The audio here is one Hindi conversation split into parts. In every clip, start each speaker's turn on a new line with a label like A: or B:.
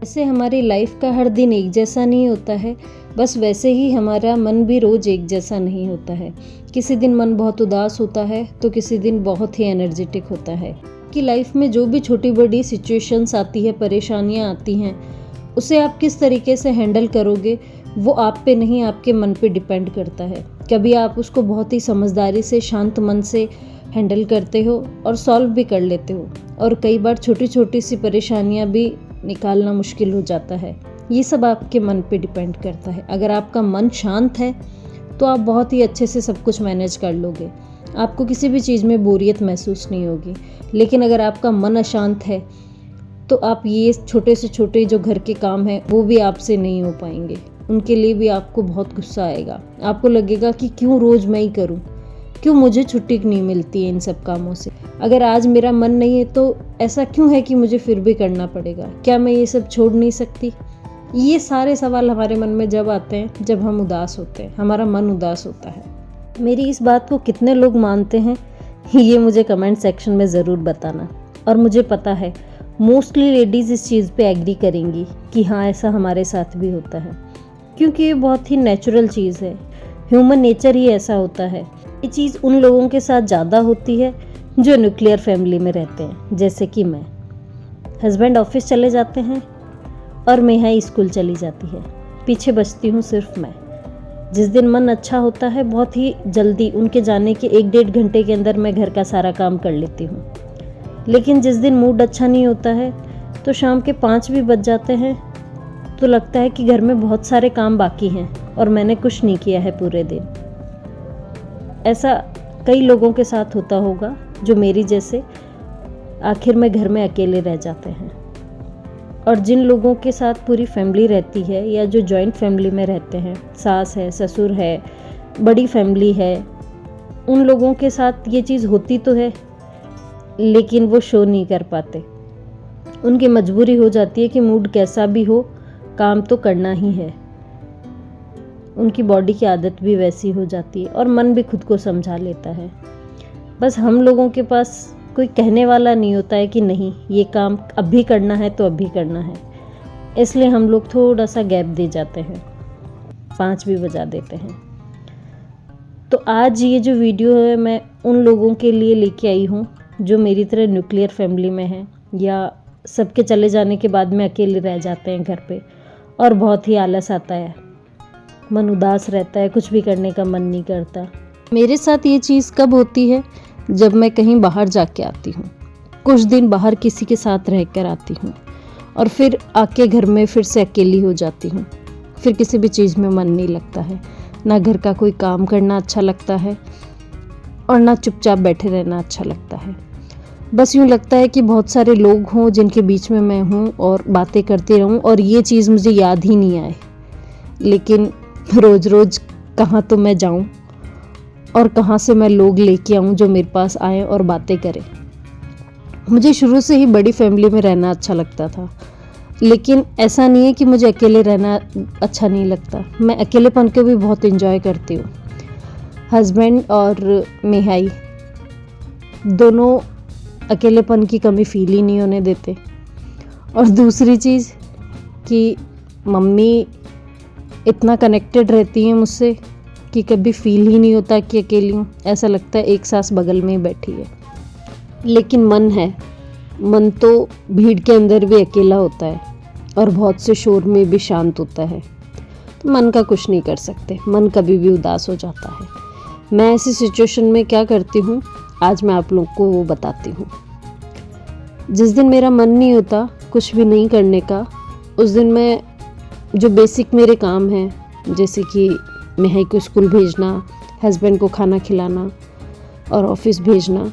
A: जैसे हमारी लाइफ का हर दिन एक जैसा नहीं होता है, बस वैसे ही हमारा मन भी रोज़ एक जैसा नहीं होता है। किसी दिन मन बहुत उदास होता है तो किसी दिन बहुत ही एनर्जेटिक होता है। कि लाइफ में जो भी छोटी बड़ी सिचुएशंस आती है, परेशानियाँ आती हैं, उसे आप किस तरीके से हैंडल करोगे वो आप पे नहीं, आपके मन पे डिपेंड करता है। कभी आप उसको बहुत ही समझदारी से, शांत मन से हैंडल करते हो और सॉल्व भी कर लेते हो, और कई बार छोटी छोटी सी परेशानियाँ भी निकालना मुश्किल हो जाता है। ये सब आपके मन पे डिपेंड करता है। अगर आपका मन शांत है तो आप बहुत ही अच्छे से सब कुछ मैनेज कर लोगे, आपको किसी भी चीज़ में बोरियत महसूस नहीं होगी। लेकिन अगर आपका मन अशांत है तो आप ये छोटे से छोटे जो घर के काम हैं वो भी आपसे नहीं हो पाएंगे। उनके लिए भी आपको बहुत गुस्सा आएगा। आपको लगेगा कि क्यों रोज़ मैं ही करूं, क्यों मुझे छुट्टी नहीं मिलती है इन सब कामों से। अगर आज मेरा मन नहीं है तो ऐसा क्यों है कि मुझे फिर भी करना पड़ेगा, क्या मैं ये सब छोड़ नहीं सकती। ये सारे सवाल हमारे मन में जब आते हैं जब हम उदास होते हैं, हमारा मन उदास होता है। मेरी इस बात को कितने लोग मानते हैं ये मुझे कमेंट सेक्शन में ज़रूर बताना। और मुझे पता है मोस्टली लेडीज़ इस चीज़ पे एग्री करेंगी कि हाँ, ऐसा हमारे साथ भी होता है, क्योंकि ये बहुत ही नेचुरल चीज़ है। ह्यूमन नेचर ही ऐसा होता है। ये चीज़ उन लोगों के साथ ज़्यादा होती है जो न्यूक्लियर फैमिली में रहते हैं, जैसे कि मैं। हस्बैंड ऑफिस चले जाते हैं और मेहा स्कूल चली जाती है, पीछे बचती हूँ सिर्फ मैं। जिस दिन मन अच्छा होता है बहुत ही जल्दी उनके जाने के 1-1.5 घंटे के अंदर मैं घर का सारा काम कर लेती हूँ। लेकिन जिस दिन मूड अच्छा नहीं होता है तो शाम के 5 भी बज जाते हैं तो लगता है कि घर में बहुत सारे काम बाकी हैं और मैंने कुछ नहीं किया है पूरे दिन। ऐसा कई लोगों के साथ होता होगा जो मेरी जैसे आखिर में घर में अकेले रह जाते हैं। और जिन लोगों के साथ पूरी फैमिली रहती है या जो जॉइंट फैमिली में रहते हैं, सास है, ससुर है, बड़ी फैमिली है, उन लोगों के साथ ये चीज़ होती तो है लेकिन वो शो नहीं कर पाते। उनकी मजबूरी हो जाती है कि मूड कैसा भी हो काम तो करना ही है। उनकी बॉडी की आदत भी वैसी हो जाती है और मन भी खुद को समझा लेता है। बस हम लोगों के पास कोई कहने वाला नहीं होता है कि नहीं ये काम अभी करना है तो अभी करना है, इसलिए हम लोग थोड़ा सा गैप दे जाते हैं, 5 भी बजा देते हैं। तो आज ये जो वीडियो है मैं उन लोगों के लिए लेके आई हूँ जो मेरी तरह न्यूक्लियर फैमिली में हैं या सबके चले जाने के बाद में अकेले रह जाते हैं घर पे और बहुत ही आलस आता है, मन उदास रहता है, कुछ भी करने का मन नहीं करता। मेरे साथ ये चीज़ कब होती है जब मैं कहीं बाहर जाके आती हूँ, कुछ दिन बाहर किसी के साथ रह कर आती हूँ और फिर आके घर में फिर से अकेली हो जाती हूँ। फिर किसी भी चीज़ में मन नहीं लगता है, ना घर का कोई काम करना अच्छा लगता है और ना चुपचाप बैठे रहना अच्छा लगता है। बस यूँ लगता है कि बहुत सारे लोग हों जिनके बीच में मैं हूँ और बातें करती रहूँ और ये चीज़ मुझे याद ही नहीं आए। लेकिन रोज़ रोज़ कहाँ तो मैं जाऊँ और कहाँ से मैं लोग लेके आऊँ जो मेरे पास आए और बातें करें। मुझे शुरू से ही बड़ी फैमिली में रहना अच्छा लगता था, लेकिन ऐसा नहीं है कि मुझे अकेले रहना अच्छा नहीं लगता। मैं अकेलेपन को भी बहुत एंजॉय करती हूँ। हस्बैंड और मेहाई दोनों अकेलेपन की कमी फील ही नहीं होने देते। और दूसरी चीज़ कि मम्मी इतना कनेक्टेड रहती हैं मुझसे कि कभी फील ही नहीं होता कि अकेली हूँ, ऐसा लगता है एक सास बगल में ही बैठी है। लेकिन मन है, मन तो भीड़ के अंदर भी अकेला होता है और बहुत से शोर में भी शांत होता है। तो मन का कुछ नहीं कर सकते, मन कभी भी उदास हो जाता है। मैं ऐसी सिचुएशन में क्या करती हूँ आज मैं आप लोग को वो बताती हूँ। जिस दिन मेरा मन नहीं होता कुछ भी नहीं करने का, उस दिन मैं जो बेसिक मेरे काम हैं, जैसे कि मेहाई को स्कूल भेजना, हस्बैंड को खाना खिलाना और ऑफिस भेजना,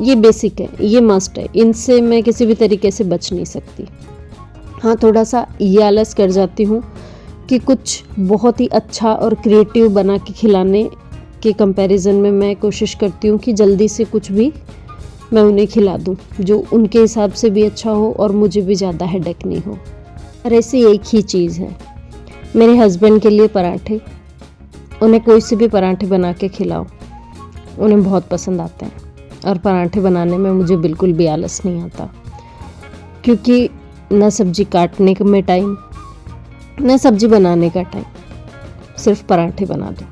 A: ये बेसिक है, ये मस्ट है, इनसे मैं किसी भी तरीके से बच नहीं सकती। हाँ, थोड़ा सा ये आलस कर जाती हूँ कि कुछ बहुत ही अच्छा और क्रिएटिव बना के खिलाने के कंपैरिजन में मैं कोशिश करती हूँ कि जल्दी से कुछ भी मैं उन्हें खिला दूँ जो उनके हिसाब से भी अच्छा हो और मुझे भी ज़्यादा हेडेक नहीं हो। और ऐसी एक ही चीज़ है, मेरे हस्बैंड के लिए पराठे। उन्हें कोई से भी पराठे बना के खिलाओ, उन्हें बहुत पसंद आते हैं। और पराठे बनाने में मुझे बिल्कुल भी आलस नहीं आता, क्योंकि ना सब्जी काटने में टाइम, ना सब्जी बनाने का टाइम, सिर्फ पराठे बना दो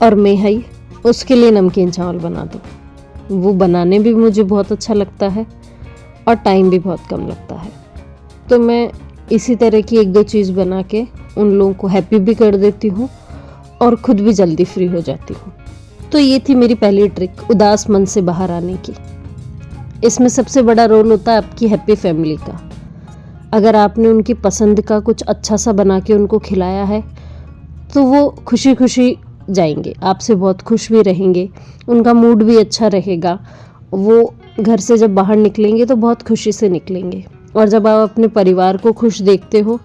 A: और मेहाई उसके लिए नमकीन चावल बना दो। वो बनाने भी मुझे बहुत अच्छा लगता है और टाइम भी बहुत कम लगता है। तो मैं इसी तरह की एक दो चीज़ बना के उन लोगों को हैप्पी भी कर देती हूँ और खुद भी जल्दी फ्री हो जाती हूँ। तो ये थी मेरी पहली ट्रिक, उदास मन से बाहर आने की। इसमें सबसे बड़ा रोल होता है आपकी हैप्पी फैमिली का। अगर आपने उनकी पसंद का कुछ अच्छा सा बना के उनको खिलाया है तो वो खुशी खुशी जाएंगे, आपसे बहुत खुश भी रहेंगे, उनका मूड भी अच्छा रहेगा। वो घर से जब बाहर निकलेंगे तो बहुत खुशी से निकलेंगे। और जब आप अपने परिवार को खुश देखते हो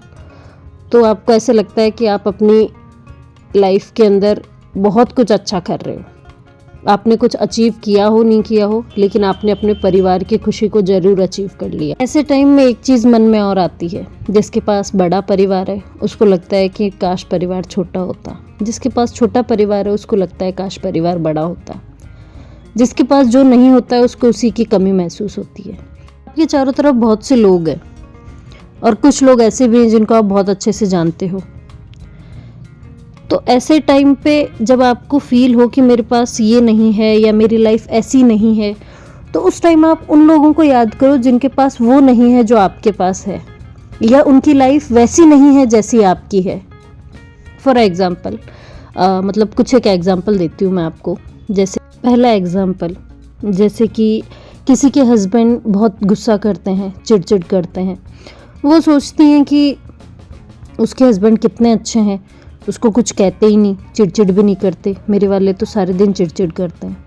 A: तो आपको ऐसे लगता है कि आप अपनी लाइफ के अंदर बहुत कुछ अच्छा कर रहे हो। आपने कुछ अचीव किया हो नहीं किया हो, लेकिन आपने अपने परिवार की खुशी को ज़रूर अचीव कर लिया। ऐसे टाइम में एक चीज़ मन में और आती है, जिसके पास बड़ा परिवार है उसको लगता है कि काश परिवार छोटा होता, जिसके पास छोटा परिवार है उसको लगता है काश परिवार बड़ा होता, जिसके पास जो नहीं होता है उसको उसी की कमी महसूस होती है। आपके चारों तरफ बहुत से लोग हैं और कुछ लोग ऐसे भी हैं जिनको आप बहुत अच्छे से जानते हो। तो ऐसे टाइम पे जब आपको फील हो कि मेरे पास ये नहीं है या मेरी लाइफ ऐसी नहीं है, तो उस टाइम आप उन लोगों को याद करो जिनके पास वो नहीं है जो आपके पास है, या उनकी लाइफ वैसी नहीं है जैसी आपकी है। फॉर एग्ज़ाम्पल मतलब कुछ एक एग्ज़ाम्पल देती हूँ मैं आपको। जैसे पहला एग्ज़ाम्पल, जैसे कि किसी के हस्बैंड बहुत गुस्सा करते हैं, चिड़चिड़ करते हैं। वो सोचती हैं कि उसके हस्बैंड कितने अच्छे हैं, उसको कुछ कहते ही नहीं, चिड़चिड़ भी नहीं करते, मेरे वाले तो सारे दिन चिड़चिड़ करते हैं।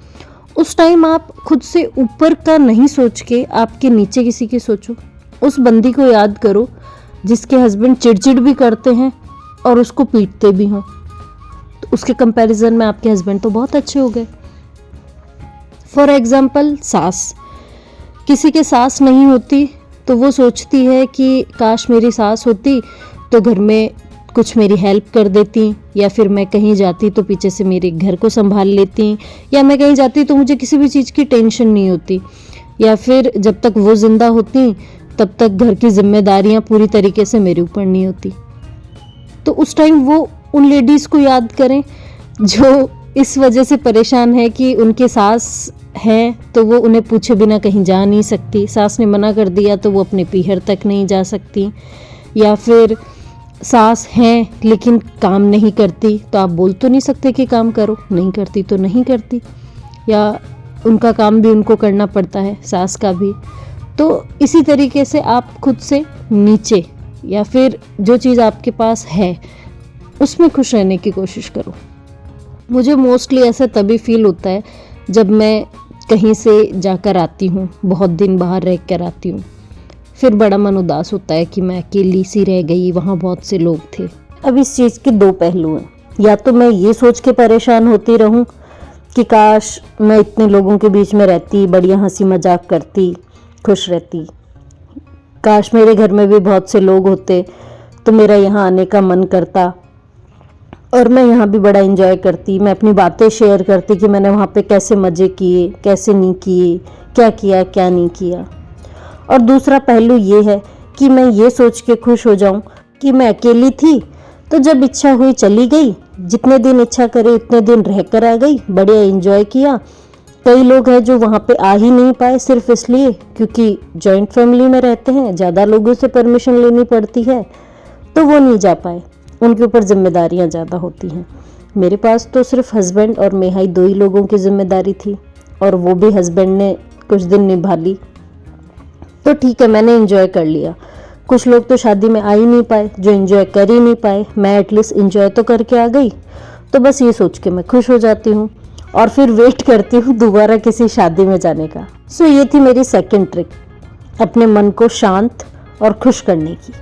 A: उस टाइम आप खुद से ऊपर का नहीं सोच के आपके नीचे किसी की सोचो। उस बंदी को याद करो जिसके हस्बैंड चिड़चिड़ भी करते हैं और उसको पीटते भी हों। तो उसके कंपैरिजन में आपके हस्बैंड तो बहुत अच्छे हो गए। फॉर एग्जाम्पल सास, किसी के सास नहीं होती तो वो सोचती है कि काश मेरी सास होती तो घर में कुछ मेरी हेल्प कर देती, या फिर मैं कहीं जाती तो पीछे से मेरे घर को संभाल लेती, या मैं कहीं जाती तो मुझे किसी भी चीज़ की टेंशन नहीं होती, या फिर जब तक वो जिंदा होती तब तक घर की जिम्मेदारियां पूरी तरीके से मेरे ऊपर नहीं होती। तो उस टाइम वो उन लेडीज़ को याद करें जो इस वजह से परेशान है कि उनके सास हैं तो वो उन्हें पूछे बिना कहीं जा नहीं सकती, सास ने मना कर दिया तो वो अपने पीहर तक नहीं जा सकती, या फिर सास हैं लेकिन काम नहीं करती तो आप बोल तो नहीं सकते कि काम करो, नहीं करती तो नहीं करती, या उनका काम भी उनको करना पड़ता है, सास का भी। तो इसी तरीके से आप खुद से नीचे, या फिर जो चीज़ आपके पास है उसमें खुश रहने की कोशिश करो। मुझे मोस्टली ऐसा तभी फील होता है जब मैं कहीं से जाकर आती हूँ, बहुत दिन बाहर रह कर आती हूँ, फिर बड़ा मन उदास होता है कि मैं अकेली सी रह गई, वहाँ बहुत से लोग थे। अब इस चीज़ के दो पहलू हैं, या तो मैं ये सोच के परेशान होती रहूँ कि काश मैं इतने लोगों के बीच में रहती, बढ़िया हंसी मजाक करती, खुश रहती, काश मेरे घर में भी बहुत से लोग होते तो मेरा यहाँ आने का मन करता और मैं यहाँ भी बड़ा एंजॉय करती, मैं अपनी बातें शेयर करती कि मैंने वहाँ पे कैसे मज़े किए, कैसे नहीं किए, क्या किया क्या नहीं किया। और दूसरा पहलू ये है कि मैं ये सोच के खुश हो जाऊं कि मैं अकेली थी तो जब इच्छा हुई चली गई, जितने दिन इच्छा करे उतने दिन रह कर आ गई, बढ़िया एंजॉय किया। कई लोग हैं जो वहाँ पे आ ही नहीं पाए सिर्फ इसलिए क्योंकि जॉइंट फैमिली में रहते हैं, ज़्यादा लोगों से परमिशन लेनी पड़ती है तो वो नहीं जा पाए, उनके ऊपर जिम्मेदारियाँ ज़्यादा होती हैं। मेरे पास तो सिर्फ हस्बैंड और मेहाई दो ही लोगों की जिम्मेदारी थी और वो भी हस्बैंड ने कुछ दिन निभा ली, तो ठीक है मैंने एंजॉय कर लिया। कुछ लोग तो शादी में आ ही नहीं पाए, जो एंजॉय कर ही नहीं पाए, मैं एटलीस्ट एंजॉय तो करके आ गई। तो बस ये सोच के मैं खुश हो जाती हूँ और फिर वेट करती हूँ दोबारा किसी शादी में जाने का। सो ये थी मेरी सेकंड ट्रिक, अपने मन को शांत और खुश करने की।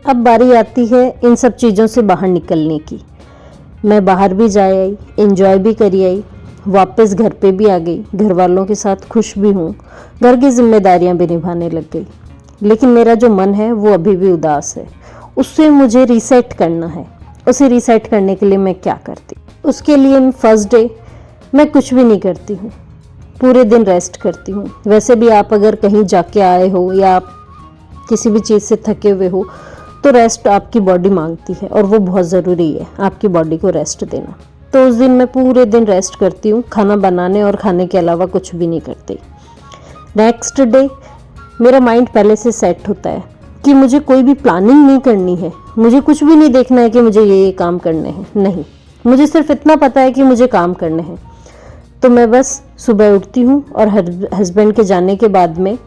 A: अब बारी आती है इन सब चीज़ों से बाहर निकलने की। मैं बाहर भी जा आई, एंजॉय भी करी आई, वापस घर पे भी आ गई, घर वालों के साथ खुश भी हूँ, घर की जिम्मेदारियाँ भी निभाने लग गई। लेकिन मेरा जो मन है वो अभी भी उदास है, उससे मुझे रीसेट करना है। उसे रीसेट करने के लिए मैं क्या करती, उसके लिए फर्स्ट डे मैं कुछ भी नहीं करती हूँ, पूरे दिन रेस्ट करती हूँ। वैसे भी आप अगर कहीं जाके आए हो या आप किसी भी चीज़ से थके हुए हो तो रेस्ट आपकी बॉडी मांगती है और वो बहुत ज़रूरी है आपकी बॉडी को रेस्ट देना। तो उस दिन मैं पूरे दिन रेस्ट करती हूँ, खाना बनाने और खाने के अलावा कुछ भी नहीं करती। नेक्स्ट डे मेरा माइंड पहले से सेट होता है कि मुझे कोई भी प्लानिंग नहीं करनी है, मुझे कुछ भी नहीं देखना है कि मुझे ये काम करने हैं, नहीं, मुझे सिर्फ इतना पता है कि मुझे काम करने हैं। तो मैं बस सुबह उठती हूँ और हस्बैंड के जाने के बाद में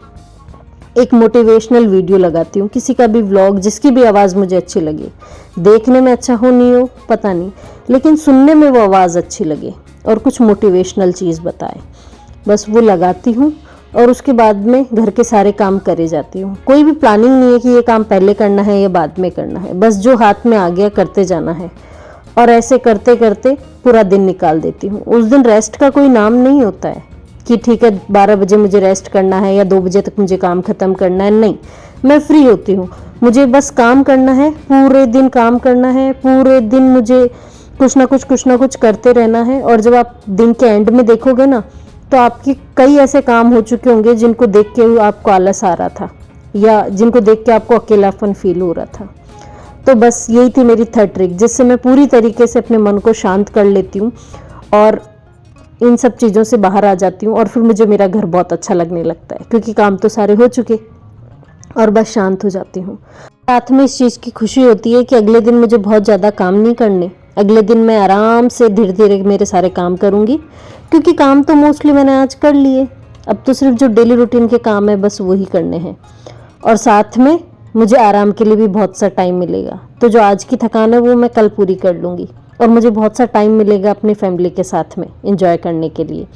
A: एक मोटिवेशनल वीडियो लगाती हूँ, किसी का भी व्लॉग, जिसकी भी आवाज़ मुझे अच्छी लगे, देखने में अच्छा हो नहीं हो पता नहीं, लेकिन सुनने में वो आवाज़ अच्छी लगे और कुछ मोटिवेशनल चीज़ बताए, बस वो लगाती हूँ और उसके बाद में घर के सारे काम करे जाती हूँ। कोई भी प्लानिंग नहीं है कि ये काम पहले करना है या बाद में करना है, बस जो हाथ में आ गया करते जाना है और ऐसे करते करते पूरा दिन निकाल देती हूँ। उस दिन रेस्ट का कोई नाम नहीं होता है कि ठीक है 12 बजे मुझे रेस्ट करना है या 2 बजे तक मुझे काम ख़त्म करना है, नहीं, मैं फ्री होती हूँ, मुझे बस काम करना है, पूरे दिन काम करना है, पूरे दिन मुझे कुछ ना कुछ करते रहना है। और जब आप दिन के एंड में देखोगे ना तो आपके कई ऐसे काम हो चुके होंगे जिनको देख के आपको आलस आ रहा था या जिनको देख के आपको अकेलापन फील हो रहा था। तो बस यही थी मेरी थर्ड ट्रिक, जिससे मैं पूरी तरीके से अपने मन को शांत कर लेती हूँ और इन सब चीज़ों से बाहर आ जाती हूँ और फिर मुझे मेरा घर बहुत अच्छा लगने लगता है क्योंकि काम तो सारे हो चुके और बस शांत हो जाती हूँ। साथ में इस चीज़ की खुशी होती है कि अगले दिन मुझे बहुत ज़्यादा काम नहीं करने, अगले दिन मैं आराम से धीरे धीरे मेरे सारे काम करूँगी क्योंकि काम तो मोस्टली मैंने आज कर लिए, अब तो सिर्फ जो डेली रूटीन के काम है बस वही करने हैं और साथ में मुझे आराम के लिए भी बहुत सा टाइम मिलेगा। तो जो आज की थकान है वो मैं कल पूरी कर लूँगी और मुझे बहुत सा टाइम मिलेगा अपनी फैमिली के साथ में एंजॉय करने के लिए।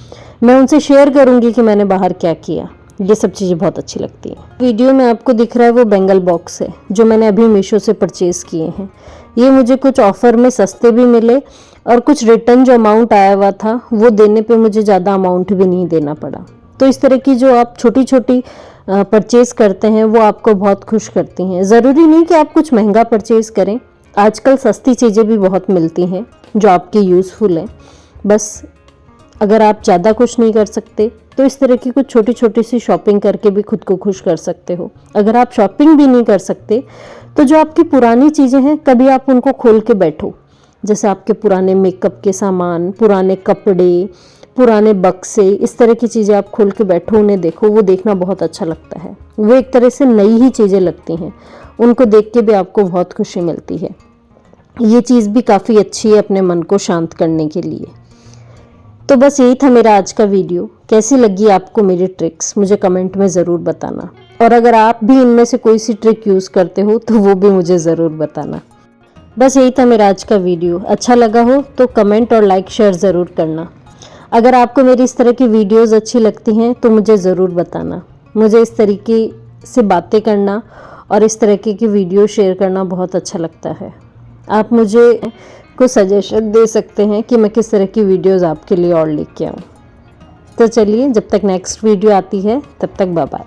A: मैं उनसे शेयर करूँगी कि मैंने बाहर क्या किया, ये सब चीज़ें बहुत अच्छी लगती हैं। वीडियो में आपको दिख रहा है वो बेंगल बॉक्स है जो मैंने अभी मीशो से परचेज़ किए हैं। ये मुझे कुछ ऑफ़र में सस्ते भी मिले और कुछ रिटर्न जो अमाउंट आया हुआ था वो देने पे मुझे ज़्यादा अमाउंट भी नहीं देना पड़ा। तो इस तरह की जो आप छोटी छोटी परचेज़ करते हैं वो आपको बहुत खुश करती हैं। ज़रूरी नहीं कि आप कुछ महंगा परचेज़ करें, आजकल सस्ती चीज़ें भी बहुत मिलती हैं जो आपके यूज़फुल हैं। बस अगर आप ज़्यादा कुछ नहीं कर सकते तो इस तरह की कुछ छोटी छोटी सी शॉपिंग करके भी खुद को खुश कर सकते हो। अगर आप शॉपिंग भी नहीं कर सकते तो जो आपकी पुरानी चीज़ें हैं कभी आप उनको खोल के बैठो, जैसे आपके पुराने मेकअप के सामान, पुराने कपड़े, पुराने बक्से, इस तरह की चीज़ें आप खोल के बैठो, उन्हें देखो, वो देखना बहुत अच्छा लगता है। वो एक तरह से नई ही चीज़ें लगती हैं, उनको देख के भी आपको बहुत खुशी मिलती है। ये चीज़ भी काफ़ी अच्छी है अपने मन को शांत करने के लिए। तो बस यही था मेरा आज का वीडियो। कैसी लगी आपको मेरी ट्रिक्स मुझे कमेंट में ज़रूर बताना और अगर आप भी इनमें से कोई सी ट्रिक यूज़ करते हो तो वो भी मुझे ज़रूर बताना। बस यही था मेरा आज का वीडियो। अच्छा लगा हो तो कमेंट और लाइक शेयर ज़रूर करना। अगर आपको मेरी इस तरह की वीडियोस अच्छी लगती हैं तो मुझे ज़रूर बताना। मुझे इस तरीके से बातें करना और इस तरीके की वीडियो शेयर करना बहुत अच्छा लगता है। आप मुझे कुछ सजेशन दे सकते हैं कि मैं किस तरह की वीडियोस आपके लिए और लेके आऊँ। तो चलिए, जब तक नेक्स्ट वीडियो आती है तब तक बाय बाय।